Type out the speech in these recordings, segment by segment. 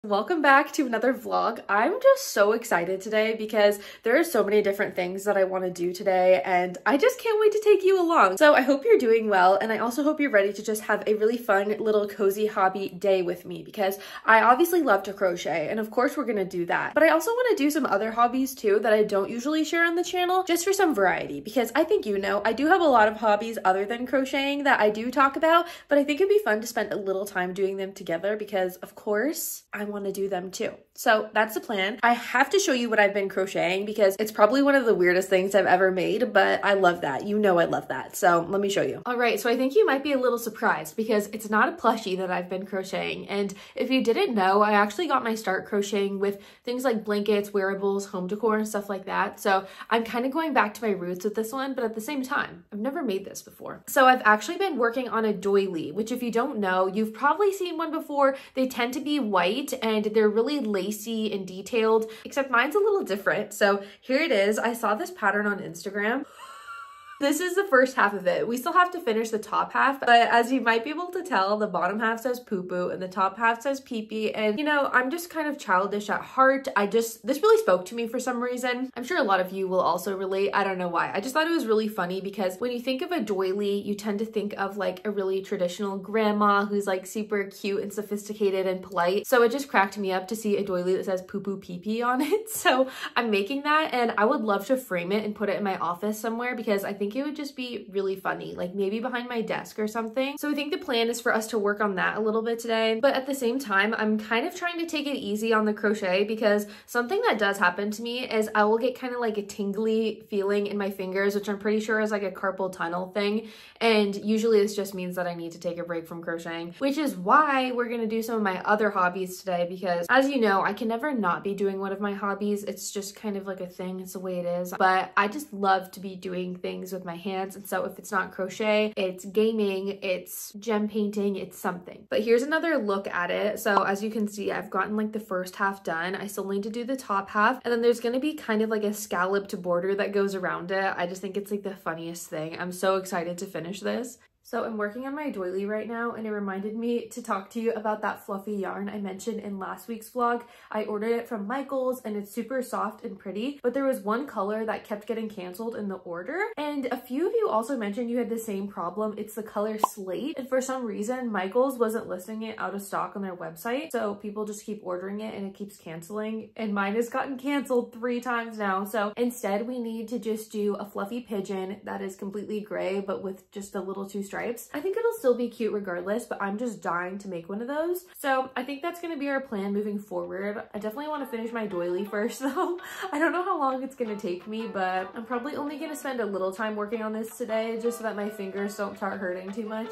Welcome back to another vlog. I'm just so excited today because there are so many different things that I want to do today and I just can't wait to take you along. So I hope you're doing well, and I also hope you're ready to just have a really fun little cozy hobby day with me, because I obviously love to crochet and of course we're gonna do that. But I also want to do some other hobbies too that I don't usually share on the channel, just for some variety, because I think I do have a lot of hobbies other than crocheting that I do talk about, but I think it'd be fun to spend a little time doing them together because of course I want to do them too. So that's the plan. I have to show you what I've been crocheting because it's probably one of the weirdest things I've ever made, but I love that. You know I love that. So let me show you. All right, so I think you might be a little surprised because it's not a plushie that I've been crocheting. And if you didn't know, I actually got my start crocheting with things like blankets, wearables, home decor, and stuff like that. So I'm kind of going back to my roots with this one, but at the same time, I've never made this before. So I've actually been working on a doily, which if you don't know, you've probably seen one before. They tend to be white and they're really lacy and detailed, except mine's a little different. So here it is. I saw this pattern on Instagram. This is the first half of it. We still have to finish the top half, but as you might be able to tell, the bottom half says poo-poo and the top half says pee-pee. And you know, I'm just kind of childish at heart. This really spoke to me for some reason. I'm sure a lot of you will also relate. I don't know why. I just thought it was really funny because when you think of a doily, you tend to think of like a really traditional grandma who's like super cute and sophisticated and polite. So it just cracked me up to see a doily that says poo-poo pee-pee on it. So I'm making that and I would love to frame it and put it in my office somewhere because I think it would just be really funny, like maybe behind my desk or something. So I think the plan is for us to work on that a little bit today, but at the same time, I'm kind of trying to take it easy on the crochet because something that does happen to me is I will get kind of like a tingly feeling in my fingers, which I'm pretty sure is like a carpal tunnel thing. And usually this just means that I need to take a break from crocheting, which is why we're gonna do some of my other hobbies today, because as you know, I can never not be doing one of my hobbies. It's just kind of like a thing. It's the way it is. But I just love to be doing things with my hands, and so if it's not crochet, it's gaming, it's gem painting, it's something. But here's another look at it. So as you can see, I've gotten like the first half done. I still need to do the top half, and then there's going to be kind of like a scalloped border that goes around it. I just think it's like the funniest thing. I'm so excited to finish this. So I'm working on my doily right now, and it reminded me to talk to you about that fluffy yarn I mentioned in last week's vlog. I ordered it from Michael's and it's super soft and pretty, but there was one color that kept getting canceled in the order. And a few of you also mentioned you had the same problem. It's the color slate. And for some reason, Michael's wasn't listing it out of stock on their website. So people just keep ordering it and it keeps canceling. And mine has gotten canceled 3 times now. So instead we need to just do a fluffy pigeon that is completely gray, but with just a little 2 stripes. I think it'll still be cute regardless, but I'm just dying to make one of those. So I think that's going to be our plan moving forward. I definitely want to finish my doily first though. I don't know how long it's going to take me, but I'm probably only going to spend a little time working on this today just so that my fingers don't start hurting too much.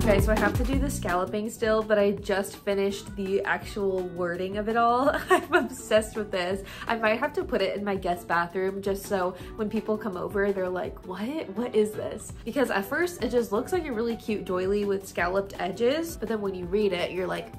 Okay, so I have to do the scalloping still, but I just finished the actual wording of it all. I'm obsessed with this. I might have to put it in my guest bathroom just so when people come over, they're like, what is this? Because at first it just looks like a really cute doily with scalloped edges, but then when you read it, you're like,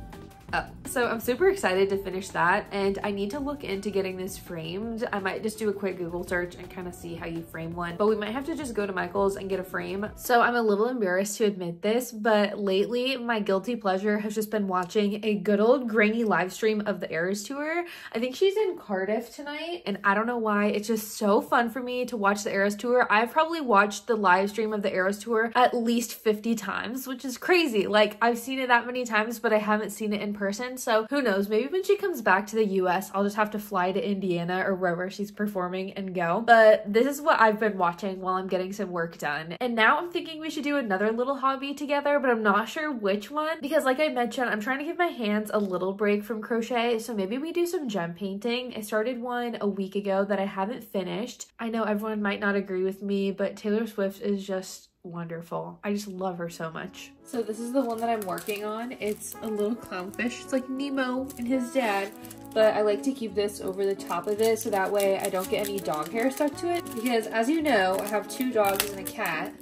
oh. So I'm super excited to finish that, and I need to look into getting this framed. I might just do a quick Google search and kind of see how you frame one, but we might have to just go to Michael's and get a frame. So I'm a little embarrassed to admit this, but lately my guilty pleasure has just been watching a good old grainy live stream of the Eras Tour. I think she's in Cardiff tonight, and I don't know why. It's just so fun for me to watch the Eras Tour. I've probably watched the live stream of the Eras Tour at least 50 times, which is crazy. Like, I've seen it that many times, but I haven't seen it in person. So who knows, maybe when she comes back to the US, I'll just have to fly to Indiana or wherever she's performing and go. But this is what I've been watching while I'm getting some work done. And now I'm thinking we should do another little hobby together, but I'm not sure which one, because like I mentioned, I'm trying to give my hands a little break from crochet. So maybe we do some gem painting. I started one a week ago that I haven't finished. I know everyone might not agree with me, but Taylor Swift is just wonderful. I just love her so much. So this is the one that I'm working on. It's a little clownfish. It's like Nemo and his dad, but I like to keep this over the top of it so that way I don't get any dog hair stuck to it, because as you know, I have 2 dogs and a cat.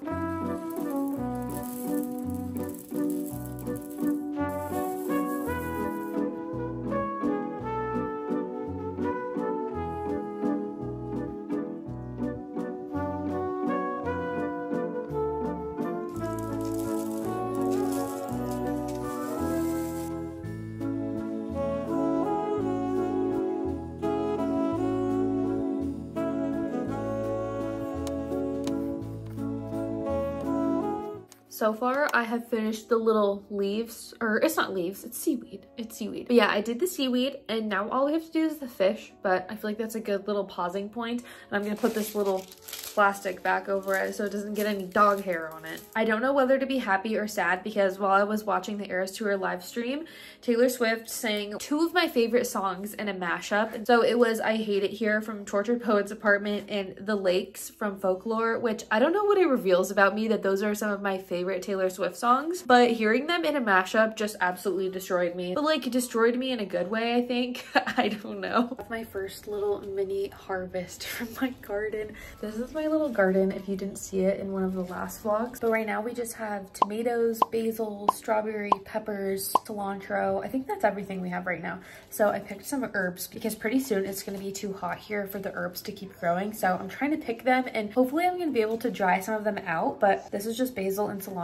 So far, I have finished the little leaves, or it's not leaves, it's seaweed. It's seaweed. But yeah, I did the seaweed, and now all we have to do is the fish, but I feel like that's a good little pausing point. And I'm gonna put this little plastic back over it so it doesn't get any dog hair on it. I don't know whether to be happy or sad because while I was watching the Eras Tour live stream, Taylor Swift sang two of my favorite songs in a mashup. And so it was I Hate It Here from Tortured Poets Apartment and The Lakes from Folklore, which I don't know what it reveals about me that those are some of my favorite Taylor Swift songs, but hearing them in a mashup just absolutely destroyed me. But like, it destroyed me in a good way, I think. I don't know. My first little mini harvest from my garden. This is my little garden if you didn't see it in one of the last vlogs. But right now we just have tomatoes, basil, strawberry, peppers, cilantro. I think that's everything we have right now. So I picked some herbs because pretty soon it's going to be too hot here for the herbs to keep growing. So I'm trying to pick them and hopefully I'm going to be able to dry some of them out. But this is just basil and cilantro.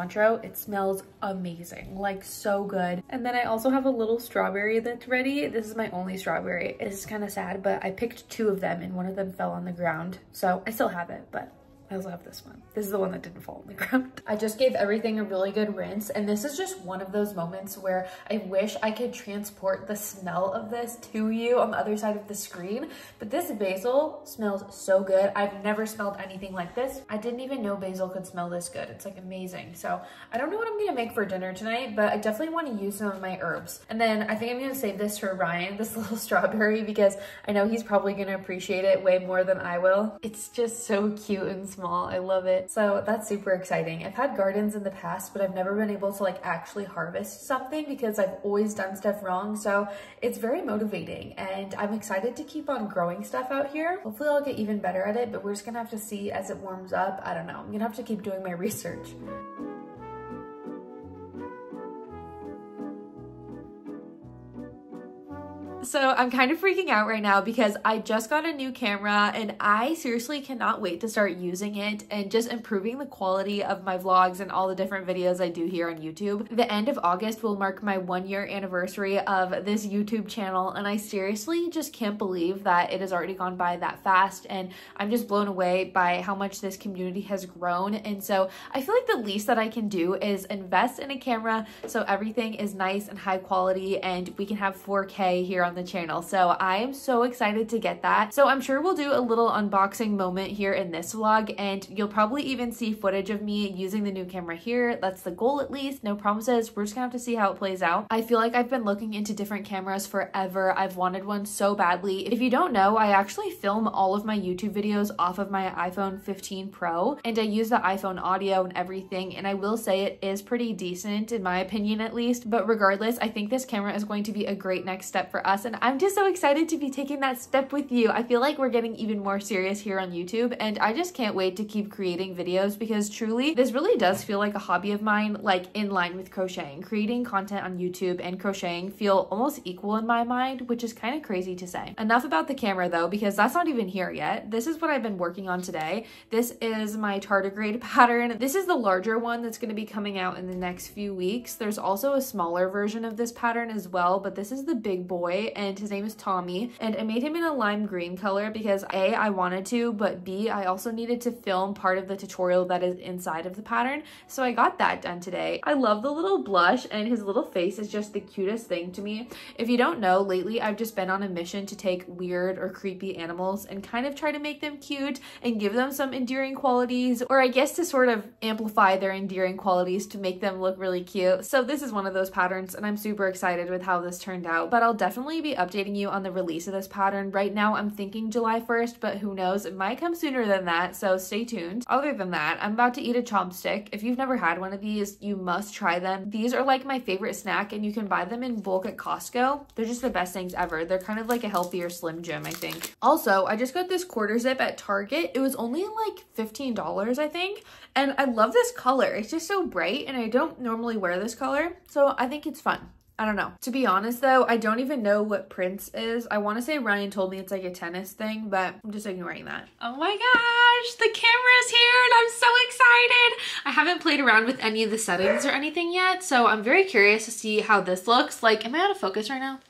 It smells amazing, like so good. And then I also have a little strawberry that's ready. This is my only strawberry. This is kind of sad, but I picked two of them and one of them fell on the ground. So I still have it, but I also have this one. This is the one that didn't fall on the ground. I just gave everything a really good rinse, and this is just one of those moments where I wish I could transport the smell of this to you on the other side of the screen. But this basil smells so good. I've never smelled anything like this. I didn't even know basil could smell this good. It's like amazing. So I don't know what I'm gonna make for dinner tonight, but I definitely want to use some of my herbs. And then I think I'm gonna save this for Ryan, this little strawberry, because I know he's probably gonna appreciate it way more than I will. It's just so cute and small. I love it. So that's super exciting. I've had gardens in the past, but I've never been able to like actually harvest something because I've always done stuff wrong. So it's very motivating and I'm excited to keep on growing stuff out here. Hopefully I'll get even better at it, but we're just gonna have to see as it warms up. I don't know. I'm gonna have to keep doing my research. So I'm kind of freaking out right now because I just got a new camera and I seriously cannot wait to start using it and just improving the quality of my vlogs and all the different videos I do here on YouTube. The end of August will mark my 1-year anniversary of this YouTube channel and I seriously just can't believe that it has already gone by that fast, and I'm just blown away by how much this community has grown. And so I feel like the least that I can do is invest in a camera so everything is nice and high quality and we can have 4K here on the channel. So I am so excited to get that. So I'm sure we'll do a little unboxing moment here in this vlog, and you'll probably even see footage of me using the new camera here. That's the goal, at least. No promises. We're just gonna have to see how it plays out. I feel like I've been looking into different cameras forever. I've wanted one so badly. If you don't know, I actually film all of my YouTube videos off of my iPhone 15 Pro, and I use the iPhone audio and everything, and I will say it is pretty decent in my opinion, at least. But regardless, I think this camera is going to be a great next step for us, and I'm just so excited to be taking that step with you. I feel like we're getting even more serious here on YouTube, and I just can't wait to keep creating videos because truly this really does feel like a hobby of mine, like in line with crocheting. Creating content on YouTube and crocheting feel almost equal in my mind, which is kind of crazy to say. Enough about the camera though, because that's not even here yet. This is what I've been working on today. This is my tardigrade pattern. This is the larger one that's going to be coming out in the next few weeks. There's also a smaller version of this pattern as well, but this is the big boy, and his name is Tommy, and I made him in a lime green color because A, I wanted to, but B, I also needed to film part of the tutorial that is inside of the pattern, so I got that done today. I love the little blush, and his little face is just the cutest thing to me. If you don't know, lately I've just been on a mission to take weird or creepy animals and kind of try to make them cute and give them some endearing qualities, or I guess to sort of amplify their endearing qualities to make them look really cute. So this is one of those patterns, and I'm super excited with how this turned out, but I'll definitely be updating you on the release of this pattern. Right now I'm thinking July 1st, but who knows, it might come sooner than that, so stay tuned. Other than that, I'm about to eat a chopstick. If you've never had one of these, you must try them. These are like my favorite snack, and you can buy them in bulk at Costco. They're just the best things ever. They're kind of like a healthier Slim Jim, I think. Also, I just got this quarter zip at Target. It was only like $15, I think, and I love this color. It's just so bright, and I don't normally wear this color, so I think it's fun. I don't know. To be honest though, I don't even know what Prince is. I want to say Ryan told me it's like a tennis thing, but I'm just ignoring that. Oh my gosh, the camera's here and I'm so excited. I haven't played around with any of the settings or anything yet, so I'm very curious to see how this looks. Like, am I out of focus right now?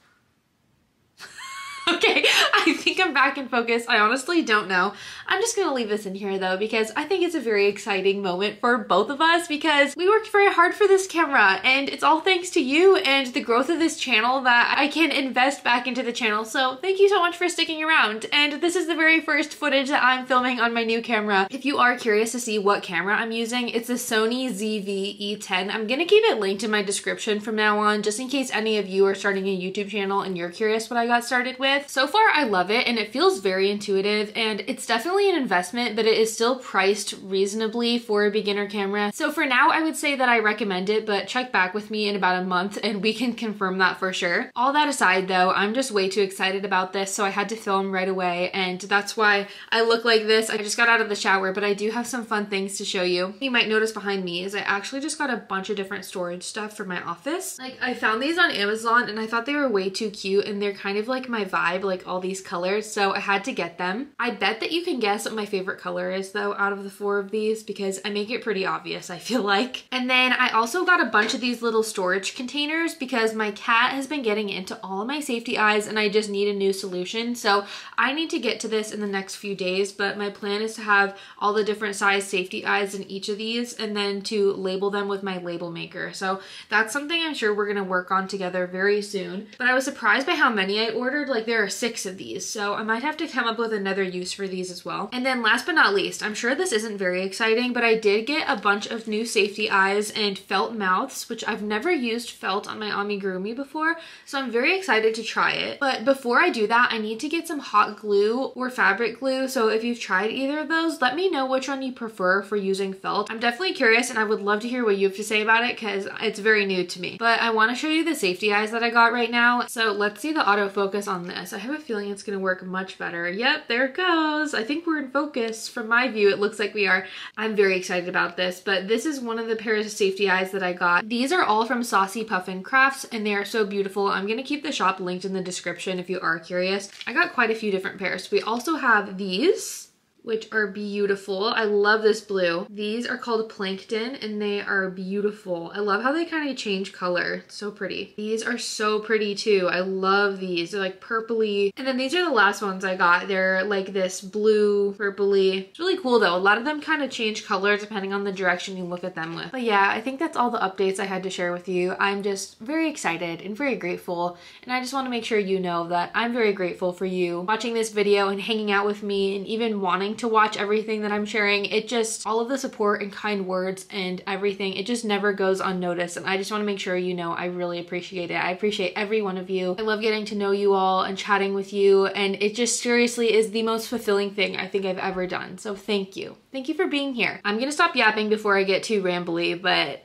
Okay, I think I'm back in focus. I honestly don't know. I'm just gonna leave this in here though, because I think it's a very exciting moment for both of us, because we worked very hard for this camera, and it's all thanks to you and the growth of this channel that I can invest back into the channel. So thank you so much for sticking around. And this is the very first footage that I'm filming on my new camera. If you are curious to see what camera I'm using, it's a Sony ZV-E10. I'm gonna keep it linked in my description from now on, just in case any of you are starting a YouTube channel and you're curious what I got started with. So far, I love it, and it feels very intuitive, and it's definitely an investment, but it is still priced reasonably for a beginner camera. So for now, I would say that I recommend it, but check back with me in about a month and we can confirm that for sure. All that aside though, I'm just way too excited about this, so I had to film right away, and that's why I look like this. I just got out of the shower, but I do have some fun things to show you. You might notice behind me is I actually just got a bunch of different storage stuff for my office. Like, I found these on Amazon and I thought they were way too cute, and they're kind of like my vibe, like all these colors, so I had to get them. I bet that you can guess what my favorite color is though out of the 4 of these, because I make it pretty obvious, I feel like. And then I also got a bunch of these little storage containers because my cat has been getting into all of my safety eyes and I just need a new solution. So I need to get to this in the next few days, but my plan is to have all the different size safety eyes in each of these and then to label them with my label maker. So that's something I'm sure we're gonna work on together very soon. But I was surprised by how many I ordered. Like, there are 6 of these, so I might have to come up with another use for these as well. And then last but not least, I'm sure this isn't very exciting, but I did get a bunch of new safety eyes and felt mouths, which I've never used felt on my amigurumi before, so I'm very excited to try it. But before I do that, I need to get some hot glue or fabric glue, so if you've tried either of those, let me know which one you prefer for using felt. I'm definitely curious and I would love to hear what you have to say about it, because it's very new to me. But I want to show you the safety eyes that I got right now. So let's see the autofocus on this. I have a feeling it's going to work much better. Yep, there it goes. I think we're in focus. From my view, it looks like we are. I'm very excited about this, but this is one of the pairs of safety eyes that I got. These are all from Saucy Puffin Crafts and they are so beautiful. I'm going to keep the shop linked in the description if you are curious. I got quite a few different pairs. We also have these, which are beautiful. I love this blue. These are called Plankton and they are beautiful. I love how they kind of change color. It's so pretty. These are so pretty too. I love these. They're like purpley. And then these are the last ones I got. They're like this blue, purpley. It's really cool though. A lot of them kind of change color depending on the direction you look at them with. But yeah, I think that's all the updates I had to share with you. I'm just very excited and very grateful. And I just want to make sure you know that I'm very grateful for you watching this video and hanging out with me and even wanting to watch everything that I'm sharing. It just, all of the support and kind words and everything, it just never goes unnoticed, and I just want to make sure you know I really appreciate it. I appreciate every one of you. I love getting to know you all and chatting with you, and it just seriously is the most fulfilling thing I think I've ever done. So thank you. Thank you for being here. I'm gonna stop yapping before I get too rambly, but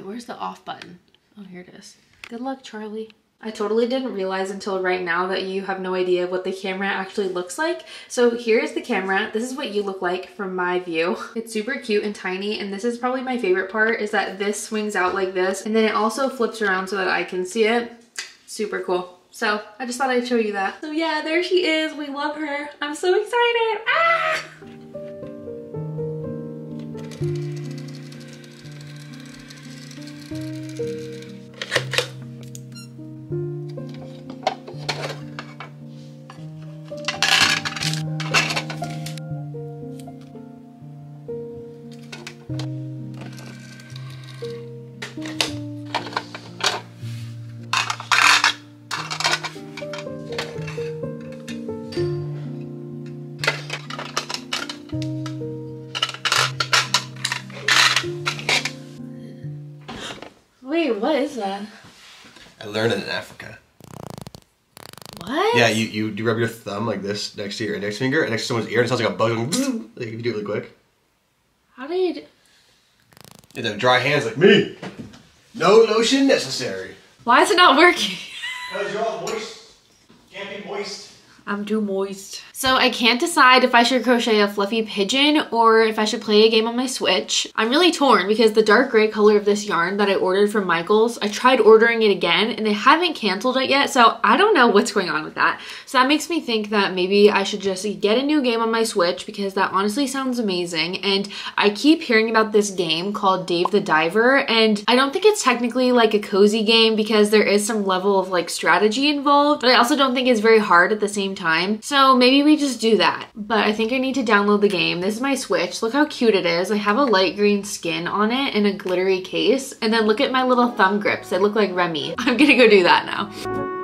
where's the off button? Oh, here it is. Good luck, Charlie. I totally didn't realize until right now that you have no idea what the camera actually looks like. So here's the camera. This is what you look like from my view. It's super cute and tiny, and this is probably my favorite part, is that this swings out like this, and then it also flips around so that I can see it. Super cool. So I just thought I'd show you that. So yeah, there she is. We love her. I'm so excited. Ah! Wait, what is that? I learned it in Africa. What? Yeah, you rub your thumb like this next to your index finger and next to someone's ear, and it sounds like a bug going like if you do it really quick. How did you And then dry hands like me. No lotion necessary. Why is it not working? Because you're all moist. Can't be moist. I'm too moist. So I can't decide if I should crochet a fluffy pigeon or if I should play a game on my Switch. I'm really torn because the dark gray color of this yarn that I ordered from Michaels, I tried ordering it again and they haven't canceled it yet, so I don't know what's going on with that. So that makes me think that maybe I should just get a new game on my Switch because that honestly sounds amazing. And I keep hearing about this game called Dave the Diver, and I don't think it's technically like a cozy game because there is some level of like strategy involved, but I also don't think it's very hard at the same time. So maybe we just do that. But I think I need to download the game. This is my Switch. Look how cute it is. I have a light green skin on it in a glittery case. And then look at my little thumb grips. They look like Remy. I'm gonna go do that now.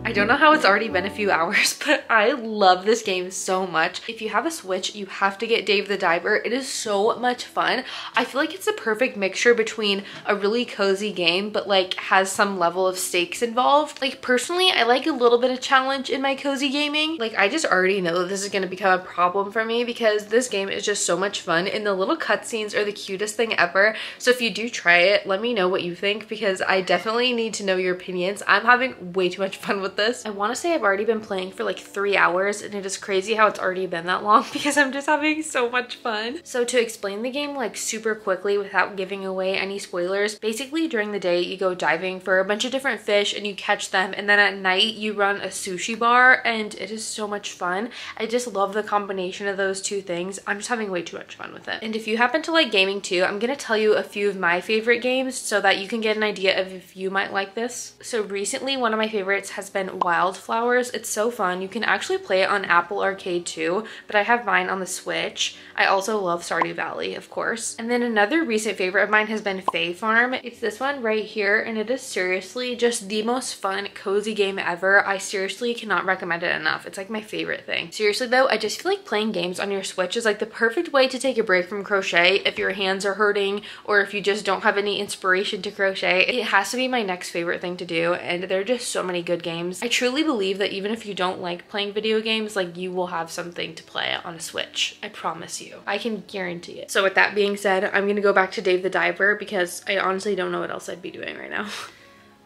I don't know how it's already been a few hours, but I love this game so much. If you have a Switch, you have to get Dave the Diver. It is so much fun. I feel like it's a perfect mixture between a really cozy game, but like has some level of stakes involved. Like personally, I like a little bit of challenge in my cozy gaming. Like I just already know that this is gonna become a problem for me because this game is just so much fun and the little cutscenes are the cutest thing ever. So if you do try it, let me know what you think because I definitely need to know your opinions. I'm having way too much fun with this. I want to say I've already been playing for like 3 hours and it is crazy how it's already been that long because I'm just having so much fun. So to explain the game like super quickly without giving away any spoilers, basically during the day you go diving for a bunch of different fish and you catch them, and then at night you run a sushi bar and it is so much fun. I just love the combination of those two things. I'm just having way too much fun with it. And if you happen to like gaming too, I'm gonna tell you a few of my favorite games so that you can get an idea of if you might like this. So recently one of my favorites has been Wildflowers. It's so fun. You can actually play it on Apple Arcade too, but I have mine on the Switch. I also love Stardew Valley, of course. And then another recent favorite of mine has been Fae Farm. It's this one right here, and it is seriously just the most fun, cozy game ever. I seriously cannot recommend it enough. It's like my favorite thing. Seriously though, I just feel like playing games on your Switch is like the perfect way to take a break from crochet if your hands are hurting or if you just don't have any inspiration to crochet. It has to be my next favorite thing to do, and there are just so many good games. I truly believe that even if you don't like playing video games, like you will have something to play on a Switch. I promise you. I can guarantee it. So with that being said, I'm gonna go back to Dave the Diver because I honestly don't know what else I'd be doing right now.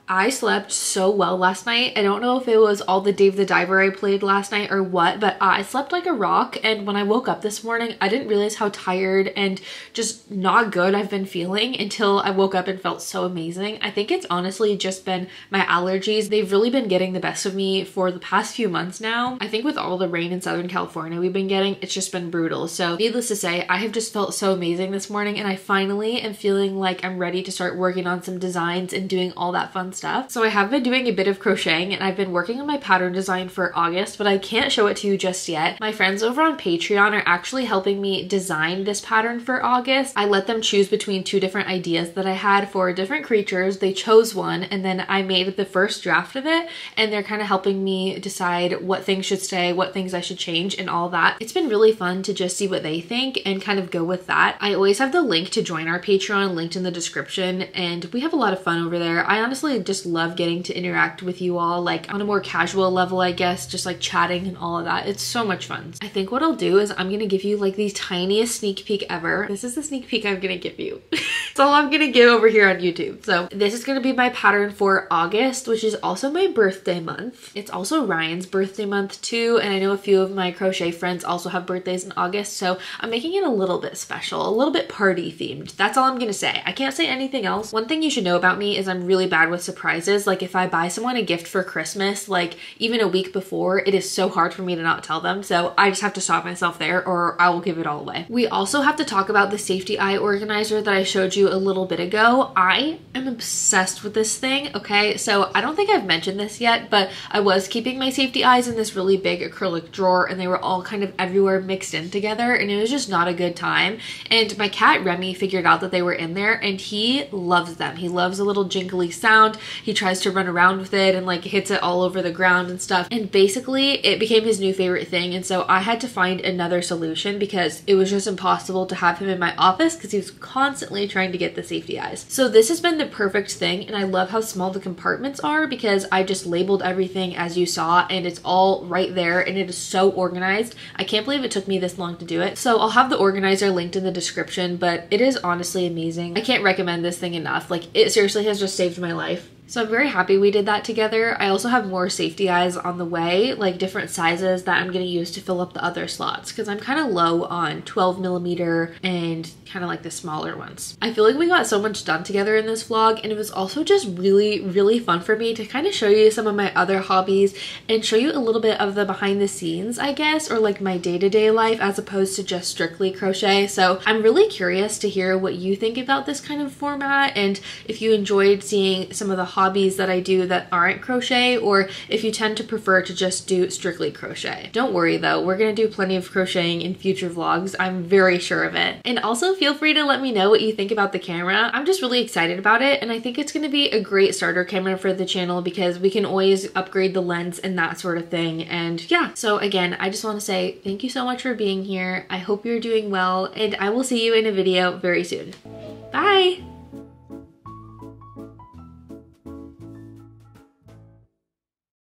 I slept so well last night. I don't know if it was all the Dave the Diver I played last night or what, but I slept like a rock. And when I woke up this morning, I didn't realize how tired and just not good I've been feeling until I woke up and felt so amazing. I think it's honestly just been my allergies. They've really been getting the best of me for the past few months now. I think with all the rain in Southern California we've been getting, it's just been brutal. So needless to say, I have just felt so amazing this morning, and I finally am feeling like I'm ready to start working on some designs and doing all that fun stuff. So I have been doing a bit of crocheting and I've been working on my pattern design for August, but I can't show it to you just yet. My friends over on Patreon are actually helping me design this pattern for August. I let them choose between 2 different ideas that I had for different creatures. They chose one and then I made the first draft of it, and they're kind of helping me decide what things should stay, what things I should change, and all that. It's been really fun to just see what they think and kind of go with that. I always have the link to join our Patreon linked in the description, and we have a lot of fun over there. I honestly just love getting to interact with you all like on a more casual level, I guess, just like chatting and all of that. It's so much fun. I think what I'll do is I'm gonna give you like the tiniest sneak peek ever. This is the sneak peek I'm gonna give you. It's all I'm gonna give over here on YouTube. So this is gonna be my pattern for August, which is also my birthday month. It's also Ryan's birthday month too, and I know a few of my crochet friends also have birthdays in August, so I'm making it a little bit special, a little bit party themed. That's all I'm gonna say. I can't say anything else. One thing you should know about me is I'm really bad with surprises. Like if I buy someone a gift for Christmas, like even a week before, it is so hard for me to not tell them. So I just have to stop myself there or I will give it all away. We also have to talk about the safety eye organizer that I showed you a little bit ago. I am obsessed with this thing. Okay, so I don't think I've mentioned this yet, but I was keeping my safety eyes in this really big acrylic drawer and they were all kind of everywhere mixed in together, and it was just not a good time. And my cat Remy figured out that they were in there and he loves them. He loves a little jingly sound. He tries to run around with it and like hits it all over the ground and stuff, and basically it became his new favorite thing. And so I had to find another solution because it was just impossible to have him in my office because he was constantly trying to get the safety eyes. So this has been the perfect thing, and I love how small the compartments are because I just labeled everything as you saw, and it's all right there, and it is so organized. I can't believe it took me this long to do it. So I'll have the organizer linked in the description, but it is honestly amazing. I can't recommend this thing enough. Like, it seriously has just saved my life. So I'm very happy we did that together. I also have more safety eyes on the way, like different sizes that I'm gonna use to fill up the other slots because I'm kind of low on 12mm and kind of like the smaller ones. I feel like we got so much done together in this vlog, and it was also just really fun for me to kind of show you some of my other hobbies and show you a little bit of the behind the scenes, I guess, or like my day-to-day life as opposed to just strictly crochet. So I'm really curious to hear what you think about this kind of format, and if you enjoyed seeing some of the hobbies that I do that aren't crochet, or if you tend to prefer to just do strictly crochet. Don't worry though, we're gonna do plenty of crocheting in future vlogs. I'm very sure of it. And also feel free to let me know what you think about the camera. I'm just really excited about it, and I think it's gonna be a great starter camera for the channel because we can always upgrade the lens and that sort of thing. And yeah, so again, I just want to say thank you so much for being here. I hope you're doing well, and I will see you in a video very soon. Bye!